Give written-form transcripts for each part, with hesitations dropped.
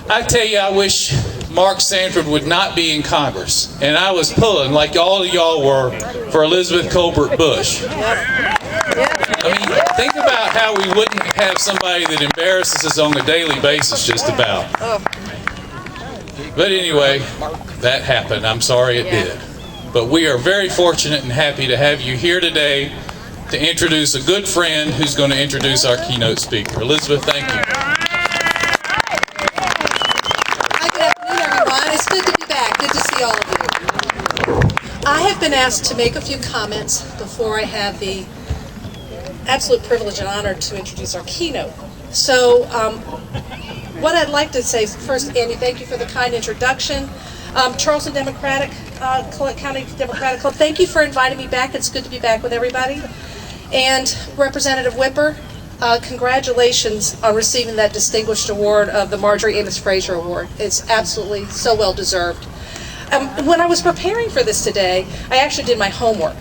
I tell you, I wish Mark Sanford would not be in Congress. And I was pulling, like all of y'all were, for Elizabeth Colbert Busch. I mean, think about how we wouldn't have somebody that embarrasses us on a daily basis, just about. But anyway, that happened. I'm sorry it did. But we are very fortunate and happy to have you here today to introduce a good friend who's going to introduce our keynote speaker. Elizabeth, thank you. Hi, good afternoon, everyone. It's good to be back. Good to see all of you. I have been asked to make a few comments before I have the absolute privilege and honor to introduce our keynote. So, what I'd like to say first, Andy, thank you for the kind introduction. Charleston Democratic County Democratic Club, thank you for inviting me back. It's good to be back with everybody. And Representative Whipper, congratulations on receiving that distinguished award of the Marjorie Amos Frazier Award. It's absolutely so well deserved. When I was preparing for this today, I actually did my homework.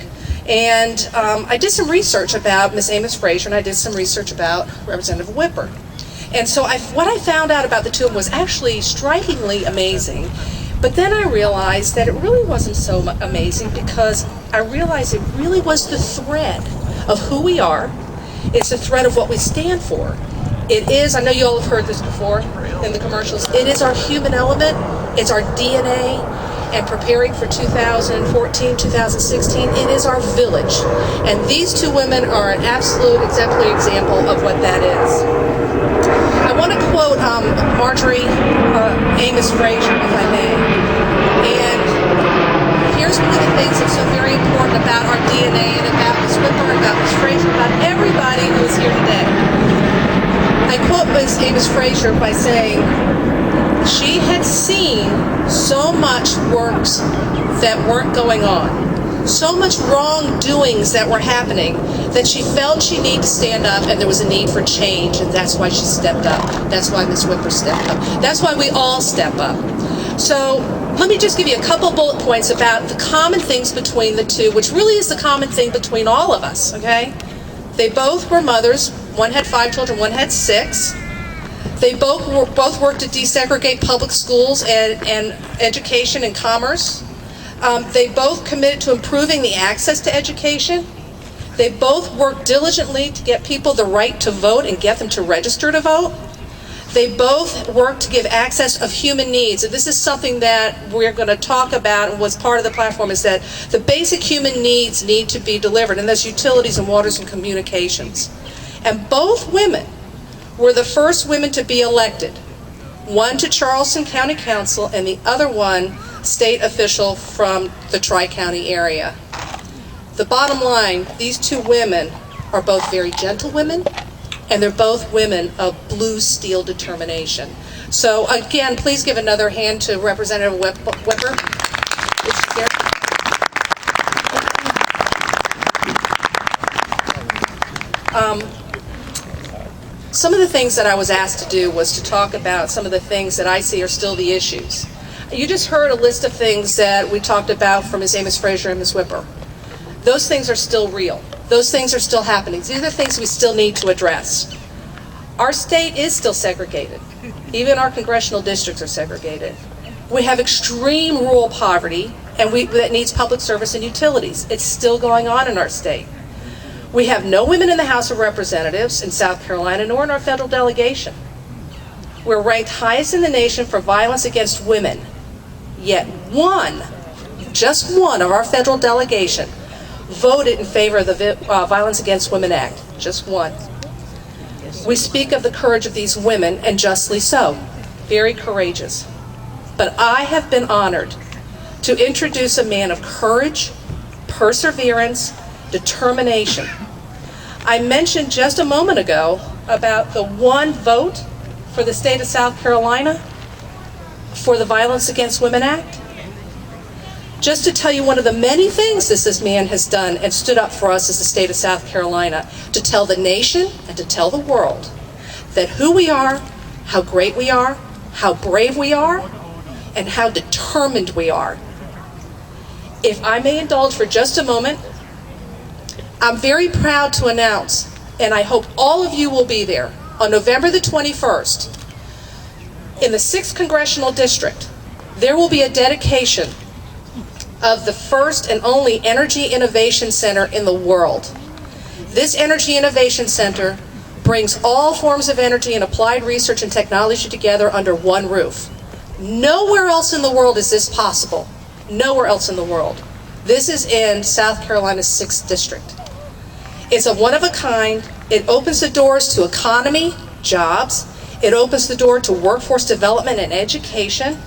And I did some research about Miss Amos Frazier, and I did some research about Representative Whipper. And so what I found out about the two of them was actually strikingly amazing. But then I realized that it really wasn't so amazing, because I realized it really was the thread of who we are. It's the thread of what we stand for. It is, I know you all have heard this before in the commercials, it is our human element, it's our DNA, and preparing for 2014, 2016, it is our village. And these two women are an absolute exemplary example of what that is. I want to quote Marjorie Amos Frazier, if I may. And here's one of the things that's so very important about our DNA and about Ms. Whipper, about Ms. Frazier, about everybody who is here today. I quote Ms. Amos Frazier by saying, she had seen so much works that weren't going on, so much wrongdoings that were happening, that she felt she needed to stand up, and there was a need for change, and that's why she stepped up. That's why Ms. Whipper stepped up. That's why we all step up. So let me just give you a couple bullet points about the common things between the two, which really is the common thing between all of us, okay? They both were mothers. One had 5 children, one had 6. They both worked to desegregate public schools and education and commerce. They both committed to improving the access to education. They both worked diligently to get people the right to vote and get them to register to vote. They both worked to give access of human needs. And this is something that we're going to talk about, and was part of the platform, is that the basic human needs need to be delivered, and that's utilities and waters and communications. And both women were the first women to be elected. One to Charleston County Council, and the other one state official from the Tri-County area. The bottom line, these two women are both very gentle women, and they're both women of blue steel determination. So again, please give another hand to Representative Whipper. Some of the things that I was asked to do was to talk about some of the things that I see are still the issues. You just heard a list of things that we talked about from Ms. Amos Frazier and Ms. Whipper. Those things are still real. Those things are still happening. These are the things we still need to address. Our state is still segregated. Even our congressional districts are segregated. We have extreme rural poverty, and that needs public service and utilities. It's still going on in our state. We have no women in the House of Representatives in South Carolina, nor in our federal delegation. We're ranked highest in the nation for violence against women. Yet just one of our federal delegation voted in favor of the Violence Against Women Act. Just one. We speak of the courage of these women, and justly so. Very courageous. But I have been honored to introduce a man of courage, perseverance, determination. I mentioned just a moment ago about the one vote for the state of South Carolina for the Violence Against Women Act. Just to tell you one of the many things this man has done and stood up for us as the state of South Carolina, to tell the nation and to tell the world that who we are, how great we are, how brave we are, and how determined we are. If I may indulge for just a moment, I'm very proud to announce, and I hope all of you will be there, on November the 21st, in the 6th Congressional District, there will be a dedication of the first and only Energy Innovation Center in the world. This Energy Innovation Center brings all forms of energy and applied research and technology together under one roof. Nowhere else in the world is this possible. Nowhere else in the world. This is in South Carolina's 6th District. It's a one of a kind. It opens the doors to economy, jobs. It opens the door to workforce development and education.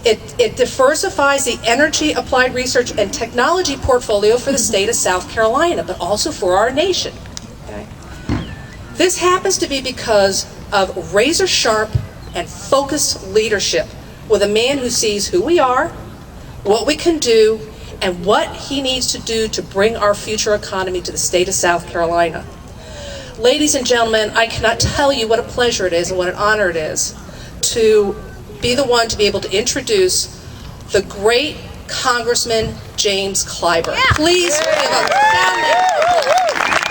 It diversifies the energy, applied research, and technology portfolio for the state of South Carolina, but also for our nation. Okay? This happens to be because of razor-sharp and focused leadership with a man who sees who we are, what we can do, and what he needs to do to bring our future economy to the state of South Carolina. Ladies and gentlemen, I cannot tell you what a pleasure it is and what an honor it is to be the one to be able to introduce the great Congressman James Clyburn. Please give a sounding